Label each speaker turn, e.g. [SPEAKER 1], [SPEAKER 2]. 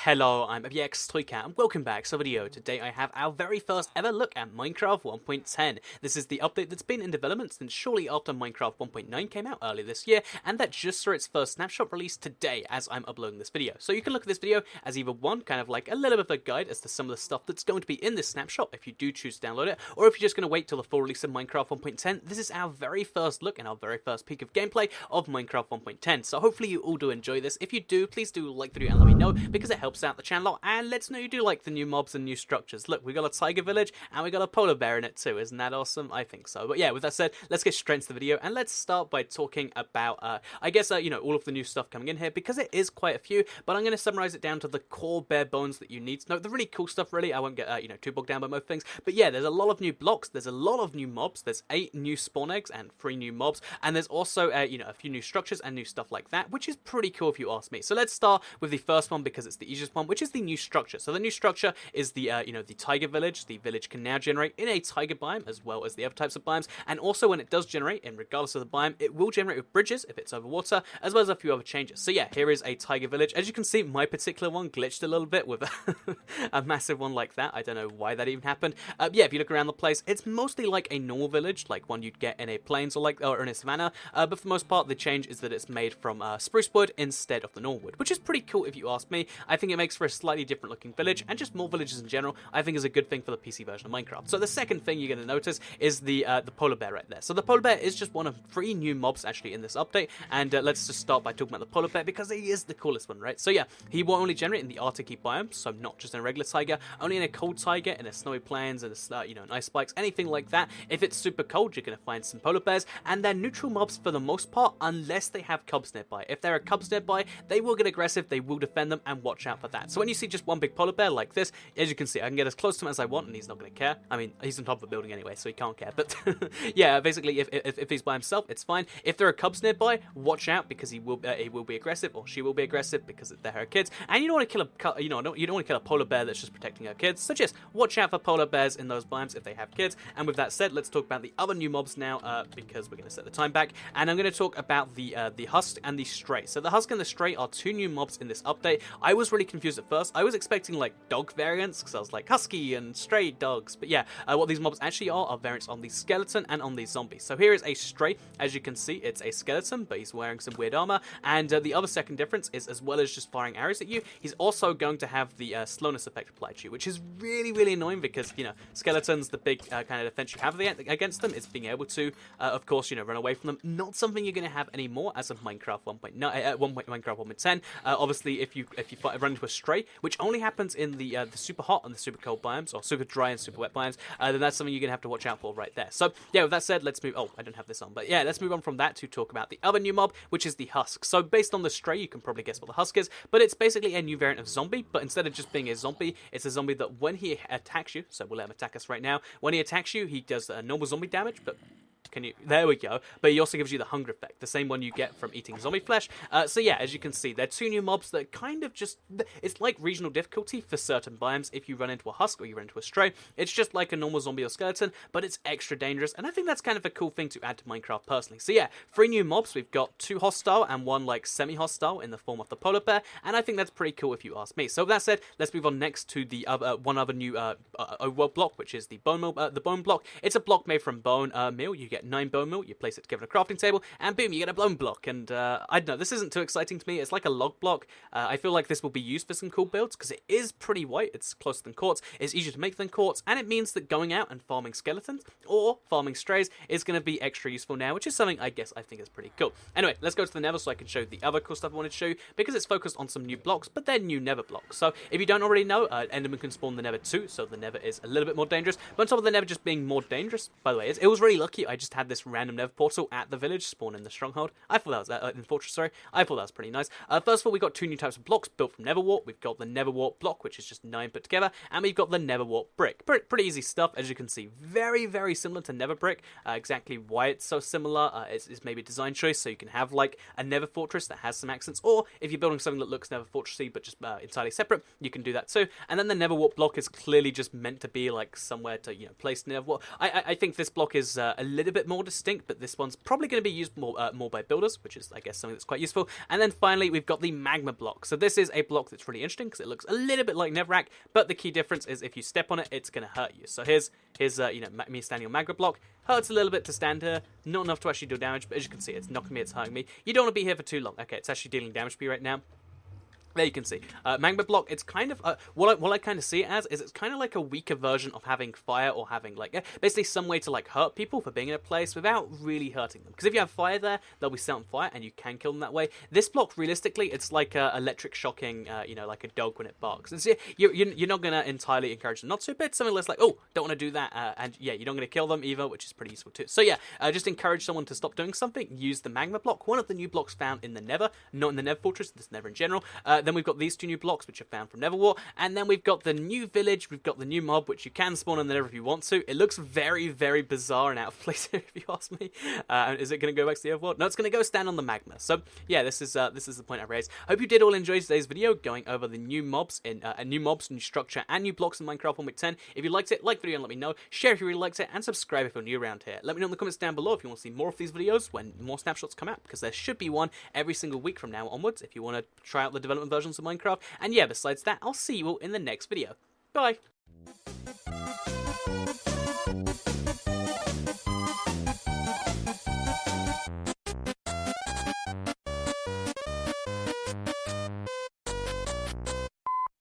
[SPEAKER 1] Hello, I'm AbjectToyCat and welcome back to the video. Today I have our very first ever look at Minecraft 1.10. This is the update that's been in development since shortly after Minecraft 1.9 came out earlier this year, and that just saw its first snapshot released today as I'm uploading this video. So you can look at this video as either one, kind of like a little bit of a guide as to some of the stuff that's going to be in this snapshot if you do choose to download it, or if you're just going to wait till the full release of Minecraft 1.10, this is our very first look and our very first peek of gameplay of Minecraft 1.10. So hopefully you all do enjoy this. If you do, please do like the video and let me know, because it helps out the channel and lets know you do like the new mobs and new structures. Look, we got a tiger village and we got a polar bear in it too. Isn't that awesome? I think so. But yeah, with that said, let's get straight into the video and let's start by talking about I guess you know, all of the new stuff coming in here, because it is quite a few, but I'm going to summarize it down to the core bare bones that you need to know. The really cool stuff, really. I won't get you know, too bogged down by most things, but yeah, there's a lot of new blocks, there's a lot of new mobs, there's 8 new spawn eggs and 3 new mobs, and there's also you know, a few new structures and new stuff like that, which is pretty cool if you ask me. So let's start with the first one because it's the easiest one, which is the new structure. So the new structure is the you know, the tiger village. The village can now generate in a tiger biome as well as the other types of biomes, and also when it does generate, and regardless of the biome, it will generate with bridges if it's over water, as well as a few other changes. So yeah, here is a tiger village. As you can see, my particular one glitched a little bit with a massive one like that. I don't know why that even happened. Yeah, if you look around the place, it's mostly like a normal village, like one you'd get in a plains or in a savannah, but for the most part, the change is that it's made from spruce wood instead of the normal wood, which is pretty cool if you ask me. I think it makes for a slightly different looking village, and just more villages in general, I think is a good thing for the PC version of Minecraft. So the second thing you're going to notice is the polar bear right there. So the polar bear is just one of 3 new mobs actually in this update, and let's just start by talking about the polar bear because he is the coolest one, right? So yeah, he will only generate in the Arctic biome, so not just in a regular taiga, only in a cold taiga, in a snowy plains, and you know, ice spikes, anything like that. If it's super cold, you're going to find some polar bears, and they're neutral mobs for the most part, unless they have cubs nearby. If there are cubs nearby, they will get aggressive, they will defend them, and watch out for that. So when you see just one big polar bear like this, as you can see, I can get as close to him as I want, and he's not going to care. I mean, he's on top of a building anyway, so he can't care. But yeah, basically, if he's by himself, it's fine. If there are cubs nearby, watch out, because he will be aggressive, or she will be aggressive because they're her kids. And you don't want to kill a you don't want to kill a polar bear that's just protecting her kids. So just watch out for polar bears in those biomes if they have kids. And with that said, let's talk about the other new mobs now, because we're going to set the time back, and I'm going to talk about the husk and the stray. So the husk and the stray are 2 new mobs in this update. I was really confused at first. I was expecting like dog variants, because I was like husky and stray dogs, but yeah, what these mobs actually are variants on the skeleton and on the zombie. So here is a stray. As you can see, it's a skeleton, but he's wearing some weird armor, and the other second difference is, as well as just firing arrows at you, he's also going to have the slowness effect applied to you, which is really, really annoying because, you know, skeletons, the big kind of defense you have against them is being able to, of course, you know, run away from them. Not something you're going to have anymore as of Minecraft 1.9, Minecraft 1.10. Obviously, if you run into a stray, which only happens in the super hot and the super cold biomes, or super dry and super wet biomes, then that's something you're going to have to watch out for right there. So yeah, with that said, let's move. Oh, I don't have this on, but yeah, let's move on from that to talk about the other new mob, which is the husk. So based on the stray, you can probably guess what the husk is, but it's basically a new variant of zombie. But instead of just being a zombie, it's a zombie that when he attacks you, so we'll let him attack us right now. When he attacks you, he does normal zombie damage, but can you? There we go. But he also gives you the hunger effect, the same one you get from eating zombie flesh. So yeah, as you can see, they're 2 new mobs that kind of just, it's like regional difficulty for certain biomes. If you run into a husk or you run into a stray, it's just like a normal zombie or skeleton, but it's extra dangerous, and I think that's kind of a cool thing to add to Minecraft personally. So yeah, 3 new mobs. We've got 2 hostile and 1 like semi-hostile in the form of the polar bear, and I think that's pretty cool if you ask me. So with that said, let's move on next to the one other new overworld block, which is the bone meal, the bone block. It's a block made from bone meal. You get 9 bone meal, you place it together on a crafting table, and boom, you get a bone block. And I don't know, this isn't too exciting to me. It's like a log block. I feel like this will be used for some cool builds because it is pretty white. It's closer than quartz. It's easier to make than quartz, and it means that going out and farming skeletons or farming strays is going to be extra useful now, which is something I think is pretty cool. Anyway, let's go to the nether so I can show the other cool stuff I wanted to show you, because it's focused on some new blocks, but they're new nether blocks. So if you don't already know, Enderman can spawn the nether too, so the nether is a little bit more dangerous. But on top of the nether just being more dangerous, by the way, it was really lucky. I just had this random nether portal at the village spawn in the stronghold. I thought that was in the fortress, sorry. I thought that was pretty nice. First of all, we got 2 new types of blocks built from nether wart. We've got the nether wart block, which is just 9 put together, and we've got the nether wart brick. Pretty easy stuff, as you can see. Very, very similar to nether brick. Exactly why it's so similar is maybe a design choice, so you can have like a nether fortress that has some accents, or if you're building something that looks nether fortressy but just entirely separate, you can do that too. And then the nether wart block is clearly just meant to be like somewhere to, you know, place nether wart. I think this block is a little bit more distinct, but this one's probably going to be used more by builders, which is, I guess, something that's quite useful. And then finally, we've got the magma block. So this is a block that's really interesting because it looks a little bit like Netherrack, but the key difference is if you step on it, it's going to hurt you. So here's me standing on magma block. Hurts a little bit to stand here, not enough to actually do damage, but as you can see, it's knocking me, it's hurting me. You don't want to be here for too long. Okay, it's actually dealing damage to me right now. There you can see. Magma block, it's kind of, what I kind of see it as is it's kind of like a weaker version of having fire or having, like, basically some way to, like, hurt people for being in a place without really hurting them. Because if you have fire there, they'll be set on fire and you can kill them that way. This block, realistically, it's like electric shocking, like a dog when it barks. And so you're not going to entirely encourage them not to, but it's something less like, oh, don't want to do that. And yeah, you're not going to kill them either, which is pretty useful too. So yeah, just encourage someone to stop doing something. Use the magma block, one of the new blocks found in the Nether, not in the Nether Fortress, this Nether in general. Then we've got these two new blocks, which are found from Netherwar, and then we've got the new village, we've got the new mob, which you can spawn in the Nether if you want to. It looks very, very bizarre and out of place if you ask me. Is it going to go back to the overworld? No, it's going to go stand on the magma. So yeah, this is the point I raised. Hope you did all enjoy today's video, going over the new mobs, new structure, and new blocks in Minecraft 1.10. If you liked it, like the video and let me know. Share if you really liked it, and subscribe if you're new around here. Let me know in the comments down below if you want to see more of these videos when more snapshots come out, because there should be one every single week from now onwards if you want to try out the development versions of Minecraft. And yeah, besides that, I'll see you all in the next video. Bye!